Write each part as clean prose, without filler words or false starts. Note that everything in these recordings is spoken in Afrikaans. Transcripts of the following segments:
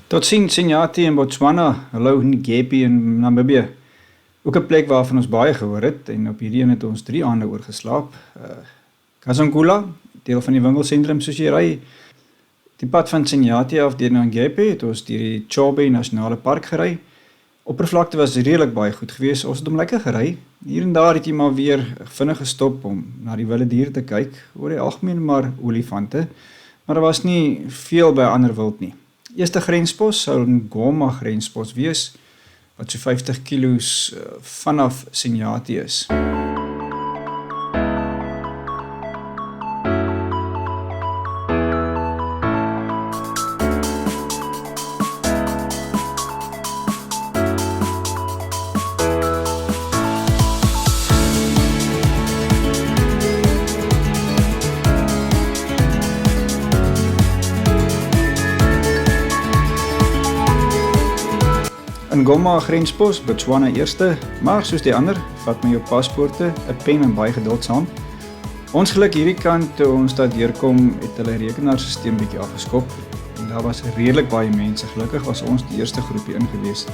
Tot ziens Sinyati in Botswana, hallo Ngepi in Namibië. Ook 'n plek waarvan ons baie gehoor het en op hierdie een het ons 3 aande oor geslaap. Kazangula, deel van die winkelsentrum soos jy ry. Die pad van Sinyati af deur na Ngepi het ons deur die Chobe Nasionale Park gery. Oppervlakte was redelik baie goed geweest. Ons het hom lekker gery. Hier en daar het jy maar weer vinnig gestop om na die wilde diere te kyk. Oor die algemeen maar olifante, maar daar was nie veel by ander wild nie. Eerste grenspos sou 'n Ngoma grenspos wees, wat so 50 kilos vanaf Sinyati is. Ngoma grenspos, Botswana eerste, maar soos die ander, vat my jou paspoorte, 'n pen en baie geduld saam. Ons geluk hierdie kant, toe ons daar deurkom, het hulle rekenaarsisteem bietjie afgeskop, en daar was redelik baie mense, gelukkig was ons die eerste groepie ingewees.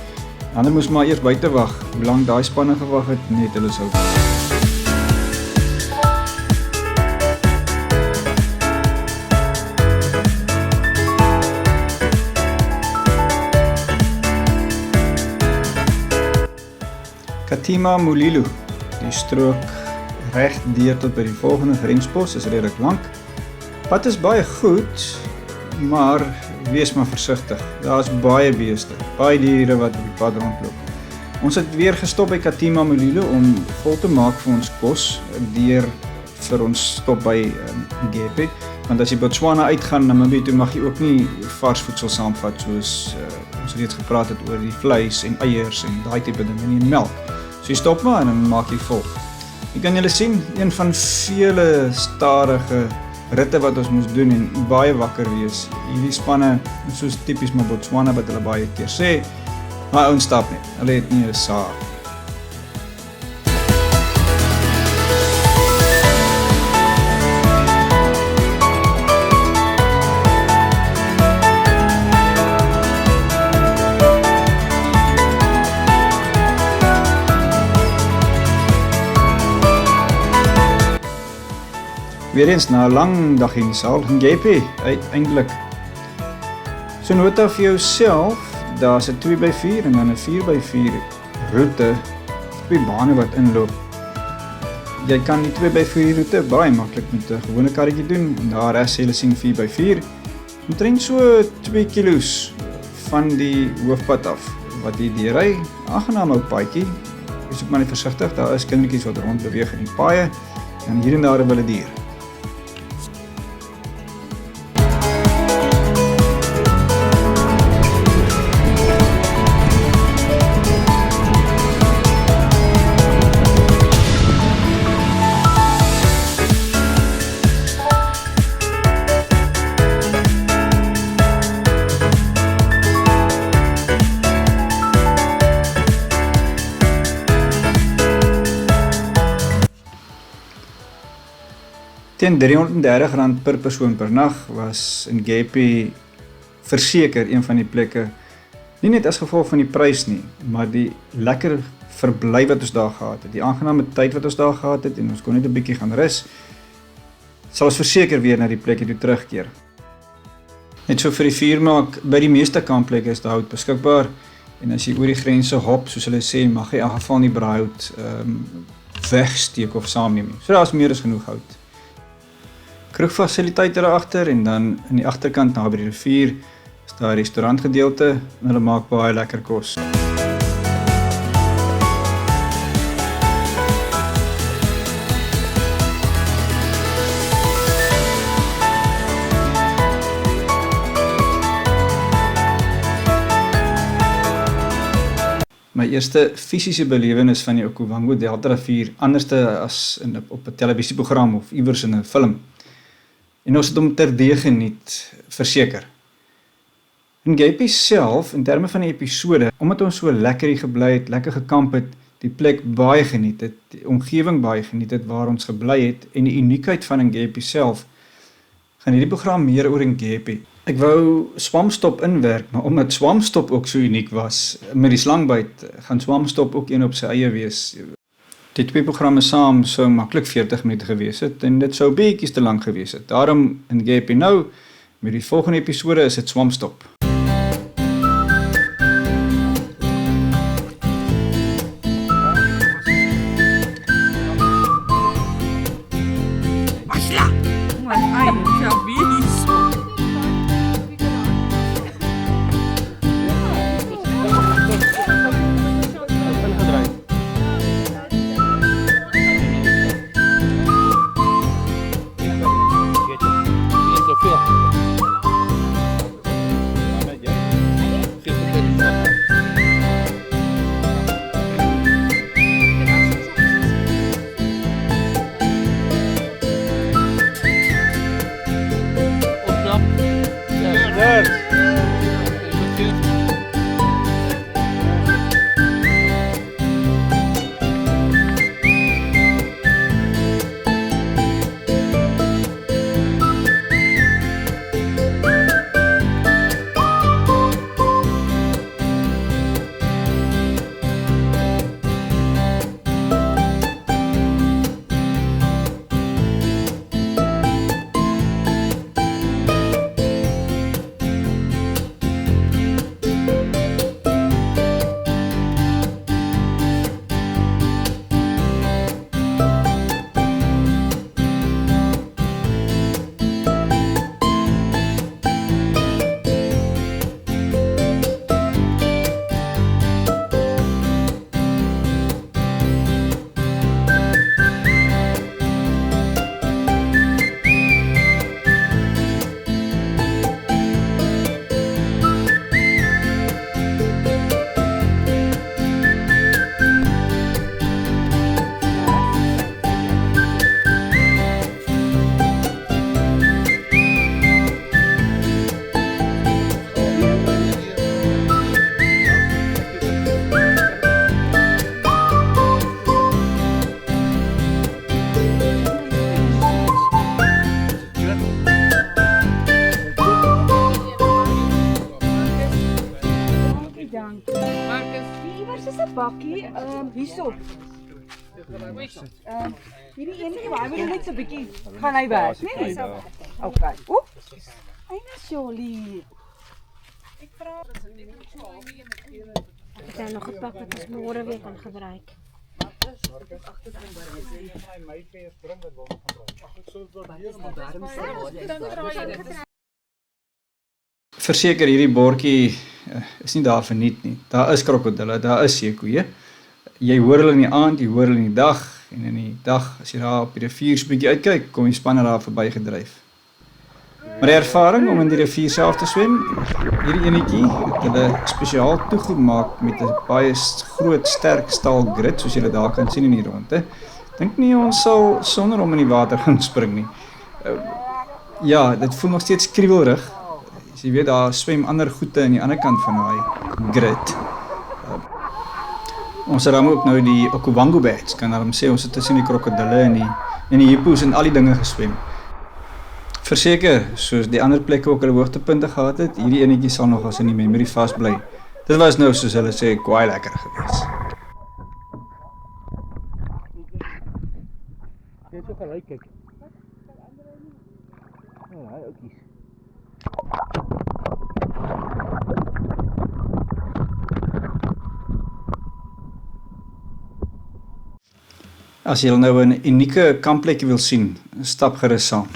Ander moes maar eers buite wag, hoe lank daai spanne gewag het, net hulle sou. Katima Mulilo, die strook reg deur tot by die volgende grenspos is redelik lank. Pad is baie goed, maar wees maar versigtig. Daar is baie beeste, baie diere wat op die pad rondloop. Ons het weer gestop by Katima Mulilo om vol te maak vir ons kos deur vir ons stop by Ngepi, want as jy Botswana uitgaan na Namibië toe mag jy ook nie vars voedsel saamvat soos ons reeds gepraat het oor die vleis en eiers en daai tipe dinge nie en melk. So jy stop maar en dan maak jy vol. Jy kan julle sien, een van vele stadige ritte wat ons moes doen en baie wakker wees. Hierdie spanne, soos typies maar Botswana wat hulle baie keer sê, maar ouens stap nie, hulle het nie 'n saak. Weer eens na 'n lang dag in die saal, Ngepi, uiteindelik. So nota vir jouself, daar's 'n 2x4 en dan 'n 4x4 roete, 2 bane wat inloop. Jy kan die 2x4 roete baie maklik met 'n gewone karretjie doen, en daar res hulle sien 4x4, omtrent so 2 kilos van die hoofpad af, wat jy deurry, aangenaam ou paadjie, wees ook maar net versigtig, daar is kindertjies wat rond beweeg in die paaie, en hier en daar 'n wilde dier. Teen R330 per persoon per nag was Ngepi verseker een van die plekke, nie net as gevolg van die prys nie, maar die lekker verblyf wat ons daar gehad het, die aangename tyd wat ons daar gehad het, en ons kon net 'n bietjie gaan rus, sal ons verseker weer na die plekke toe terugkeer. Net so vir die vuurmaak, by die meeste kampplekke is daar hout beskikbaar, en as jy oor die grense hop, soos hulle sê, mag jy in geval nie braaihout wegsteek of saamneem nie. So daar is meer as genoeg hout. Kroegfasiliteite daar agter, en dan in die agterkant naby die rivier is daar 'n restaurantgedeelte en hulle maak baie lekker kos. My eerste fisiese belewenis van die Okavango Delta rivier, anderste as op 'n televisieprogram of iewers in 'n film. En ons het hom terdee geniet, verseker. Ngepi self, in terme van die episode, omdat ons so lekker hier gebly het, lekker gekamp het, die plek baie geniet het, die omgewing baie geniet het waar ons gebly het, en die uniekheid van Ngepi self, gaan hierdie program meer oor Ngepi. Ek wou Swamstop inwerk, maar omdat Swamstop ook so uniek was, met die slangbyt, gaan Swamstop ook een op sy eie wees. Die twee programme saam sou maklik 40 minute gewees het, en dit sou bietjies te lank gewees het. Daarom, in Gap Nou, met die volgende episode is dit Swamstop. Bakkie, hierso. Hierdie enetjie, maar hy moet net so 'n bietjie gaan hy werk, nee? Okay. Oep. Hyna Jolie. Ek vra Ek het nog 'n pak wat ons môre weer kan gebruik. Verseker, hierdie bordjie is nie daar verniet nie. Daar is krokodille, daar is seekoeie. Jy hoor hulle in die aand, jy hoor hulle in die dag, en in die dag, as jy daar op die rivier so 'n bietjie uitkyk, kom die spanne daar verby gedryf. Maar die ervaring om in die rivier self te swem, hierdie enetjie het hulle spesiaal toegemaak met 'n baie groot, sterk staal grit, soos julle daar kan sien in die rondte. Dink nie ons sal sonder om in die water gaan spring nie. Ja, dit voel nog steeds kriebelrig. Jy weet, daar swem ander goede aan die ander kant van daai grid. Ons het dan ook nou die Okavango beds, kan daarom sê, ons het tussen die krokodille en die hippo's en al die dinge geswem. Verseker, soos die ander plekke ook hulle hoogtepunte gehad het, hierdie enetjie sal nog as in die memory vasbly. Dit was nou, soos hulle sê, kwaai lekker gewees. Jy het ook gelyk kyk. Hy oukies. As jy nou 'n unieke kampplekkie wil sien, stap gerus saam.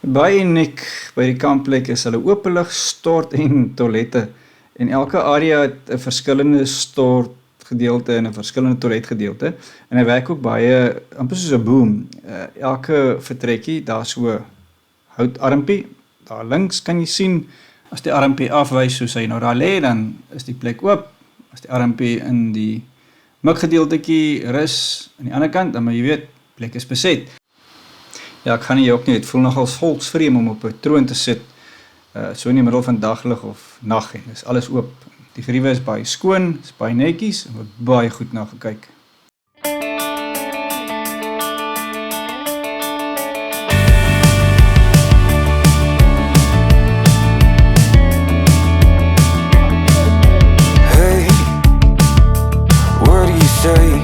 Baie uniek by die kampplek is hulle openlig stort en toilette. En elke area het 'n verskillende stort gedeelte en 'n verskillende toiletgedeelte. En hy werk ook baie amper soos 'n boom. Elke vertrekkie, daar so houtarmpie. Daar links kan jy sien, as die armpie afwys soos hy nou daar lê, dan is die plek oop. As die armpie in die mikgedeeltetjie rus aan die ander kant, dan moet jy weet, plek is beset. Ja, ek gaan nie ook nie, het voel nogal volksvreem om op 'n troon te sit, so in die middel van daglig of nag, en is alles oop. Die geriewe is baie skoon, is baie netjies, en word baie goed na gekyk. Hey, what do you say?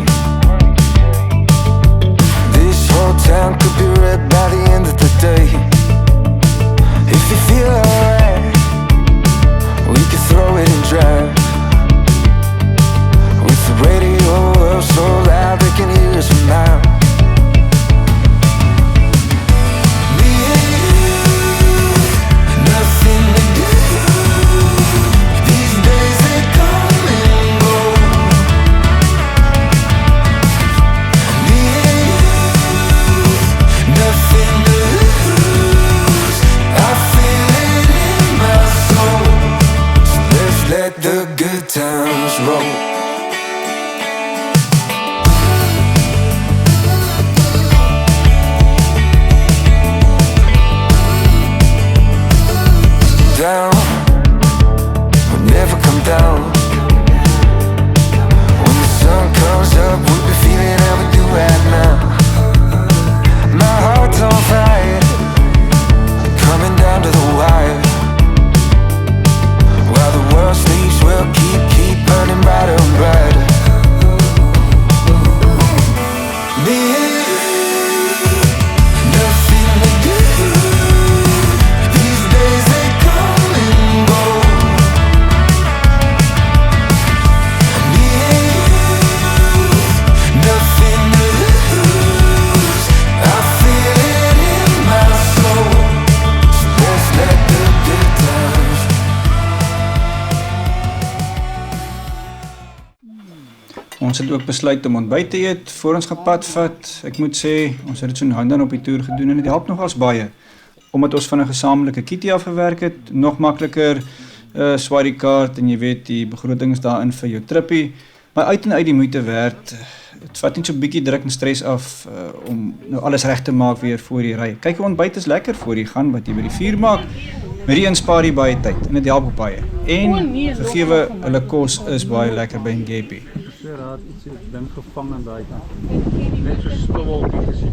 This whole town could be red by the end of the day. If you feel alright, we could throw it and drive. With the radio up so loud they can hear us from now. Me and you, nothing to do. These days they come and go. Me and you, nothing to lose. I feel it in my soul. So let's let the good times roll. Down, we'll never come down. When the sun comes up, we'll be feeling how we do right now. My heart's on fire, coming down to the wire. While the world sleeps, we'll keep burning brighter and brighter. Me and you, nothing to do. These days they come and go. Me and you, nothing to lose. I feel it in my soul. So let's let the good times. Ons het ook besluit om ontbyt te eet voor ons gaan padvat. Ek moet sê, ons het dit so hand aan op die toer gedoen en dit help nogals baie. Omdat ons van 'n gesamelike kitty af gewerk het, nog makliker, swaai die kaart en jy weet die begroting is daarin vir jou trippie. Maar uit en uit die moeite werd. Dit vat net so 'n bietjie druk en stres af om nou alles reg te maak weer voor jy ry. Kyk, 'n ontbyt is lekker voor jy gaan wat jy by die vuur maak. Met die inspaar jy baie tyd en dit help ook baie. En gegeewe hulle kos is baie lekker by Ngepie. Daar het iets ding gevang aan daai kant. Net so spulwolkie gesien.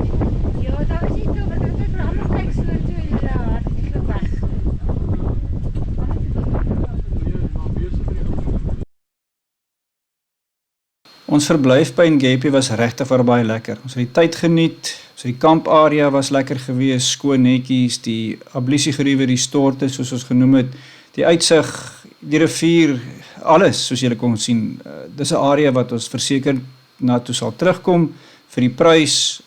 Ja, daar is iets wat ek vir almal kyk so toe en dit loop weg. Ons verblyf by Ngepie was regtig baie lekker. Ons het die tyd geniet. So die kamparea was lekker gewees, skoon netjies, die ablisiegeriewe, die storte soos ons genoem het, die uitsig, die rivier, alles soos julle kon sien. Dis 'n area wat ons verseker na toe sal terugkom vir die prys,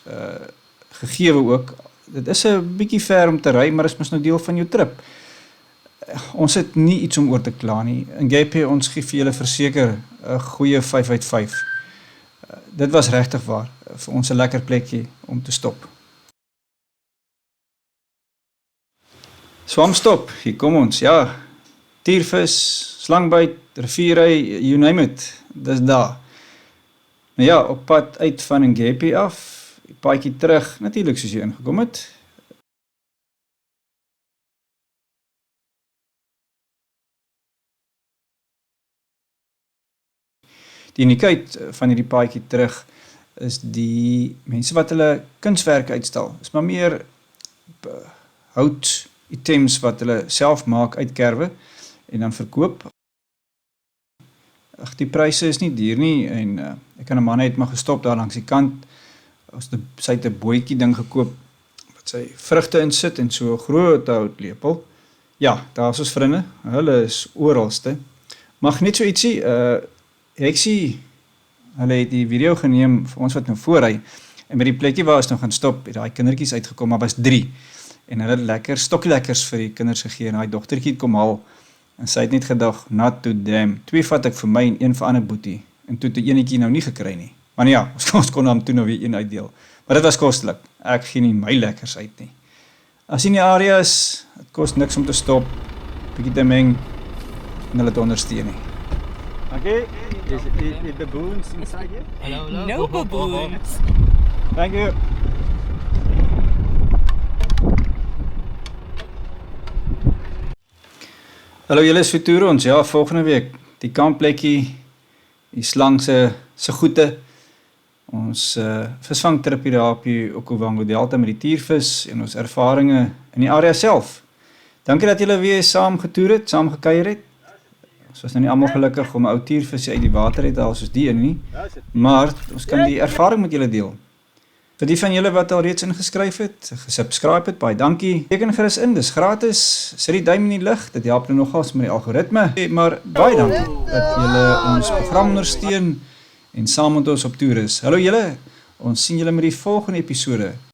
gegeewe ook. Dit is 'n bietjie ver om te ry, maar is mos nou deel van jou trip. Ons het nie iets om oor te kla nie. In Ngepie, ons gee vir julle verseker 'n goeie 5 uit 5. Dit was regtig waar vir ons 'n lekker plekjie om te stop. Swamstop, hier kom ons, ja. Tiervis, slangbyt, rivierry, you name it, dis daar. Nou ja, op pad uit van Ngepie af, die paadjie terug, natuurlik soos jy ingekom het. Die uniekheid van hierdie paadjie terug is die mense wat hulle kunswerke uitstal. Is maar meer hout items wat hulle self maak uit kerwe en dan verkoop. Ag, die pryse is nie duur nie en ek kan 'n man het maar gestop daar langs die kant. Sy het 'n bootjie ding gekoop wat sy vrugte in sit en so 'n groot houtlepel. Ja, daar is ons vriende. Hulle is oralste. Mag net so ietsie, ek sien hulle het die video geneem vir ons wat nou voorry en by die plekkie waar ons nou gaan stop, het daai kindertjies uitgekom, maar was 3. en hulle het lekker stokkielekkers vir die kinders gegee, en daai dogtertjie het kom haal, en sy het net gedag, not to damn, 2 vat ek vir my en 1 vir ander boetie, en toe het die enetjie nou nie gekry nie, maar nee, ja, ons kon hom toe nou weer 1 uitdeel, maar dit was kostelik, ek gee nie my lekkers uit nie. As jy in die area is, het kost niks om te stop, bietjie te meng, en hulle te ondersteun nie. Okay, is baboons inside here? No baboons. Thank you. Hallo julle is vir toer ons, ja, volgende week, die kampplekkie, die slang se goede, ons visvangtripie daar op die Okavango Delta met die tiervis, en ons ervarings in die area self. Dankie dat julle weer saam getoer het, saam gekuier het. Ons was nou nie almal gelukkig om 'n ou tiervis uit die water uit te haal soos die een nie, maar ons kan die ervaring met julle deel. Vir die van julle wat al reeds ingeskryf het, gesubscribe het, baie dankie. Teken gerus in, dis gratis, sit die duim in die lig, dit help nou nogals met die algoritme, maar baie dankie dat julle ons program ondersteun en saam met ons op toer is. Hallo julle, ons sien julle met die volgende episode.